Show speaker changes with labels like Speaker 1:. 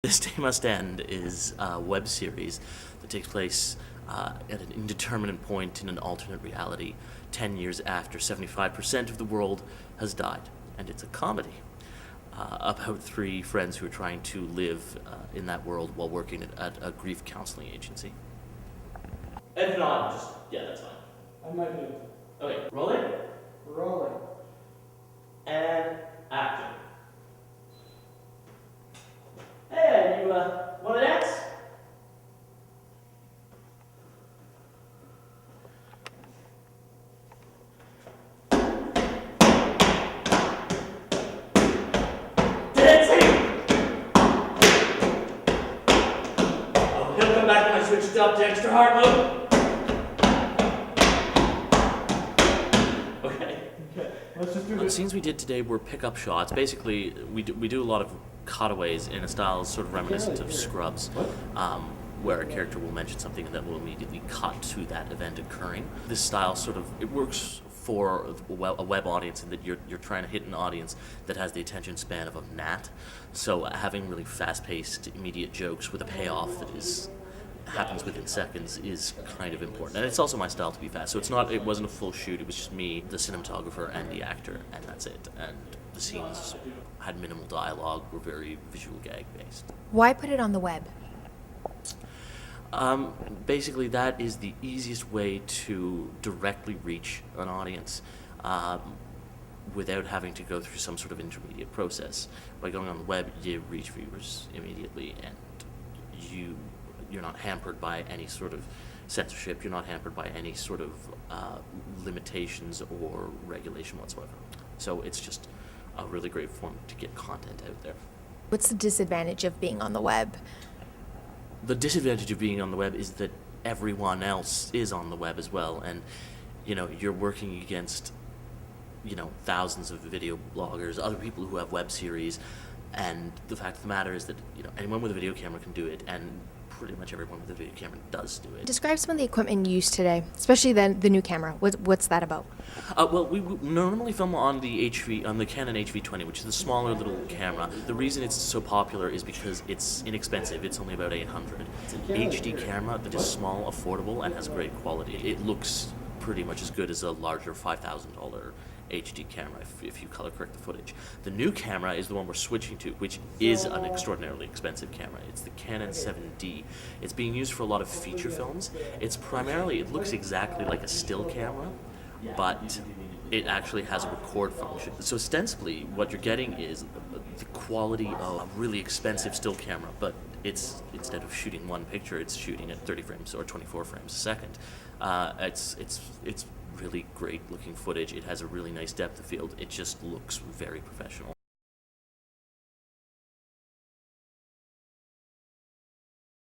Speaker 1: This Day Must End is a web series that takes place at an indeterminate point in an alternate reality 10 years after 75% of the world has died. And it's a comedy about three friends who are trying to live in that world while working at a grief counseling agency. If not, yeah, that's fine.
Speaker 2: I might do.
Speaker 1: Okay, rolling.
Speaker 2: Rolling.
Speaker 1: And action. Hey, you want to dance? Dancing! Oh, he'll come back when I switch it up to extra hard mode. Okay.
Speaker 2: Let's just do
Speaker 1: The
Speaker 2: this.
Speaker 1: scenes we did today were pickup shots. Basically, we do a lot of cutaways in a style sort of reminiscent of Scrubs, where a character will mention something and then will immediately cut to that event occurring. This style it works for a web audience in that you're trying to hit an audience that has the attention span of a gnat. So having really fast-paced, immediate jokes with a payoff that happens within seconds is kind of important. And it's also my style to be fast. So it wasn't a full shoot, it was just me, the cinematographer, and the actor, and that's it. And the scenes had minimal dialogue, were very visual gag based.
Speaker 3: Why put it on the web?
Speaker 1: Basically, that is the easiest way to directly reach an audience without having to go through some sort of intermediate process. By going on the web, you reach viewers immediately, and you're not hampered by any sort of censorship, you're not hampered by any sort of limitations or regulation whatsoever. So it's just a really great form to get content out there.
Speaker 3: What's the disadvantage of being on the web?
Speaker 1: The disadvantage of being on the web is that everyone else is on the web as well, and you're working against thousands of video bloggers, other people who have web series, and the fact of the matter is that anyone with a video camera can do it, and pretty much everyone with a video camera does do it.
Speaker 3: Describe some of the equipment used today, especially the new camera. What's that about?
Speaker 1: Well, we normally film on the Canon HV20, which is the smaller little camera. The reason it's so popular is because it's inexpensive. It's only about $800. It's an HD camera that is small, affordable, and has great quality. It looks pretty much as good as a larger $5,000 HD camera if you color correct the footage. The new camera is the one we're switching to, which is an extraordinarily expensive camera. It's the Canon 7D. It's being used for a lot of feature films. It looks exactly like a still camera, but it actually has a record function. So ostensibly, what you're getting is the quality of a really expensive still camera, but instead of shooting one picture, it's shooting at 30 frames or 24 frames a second. It's really great looking footage. It has a really nice depth of field. It just looks very professional.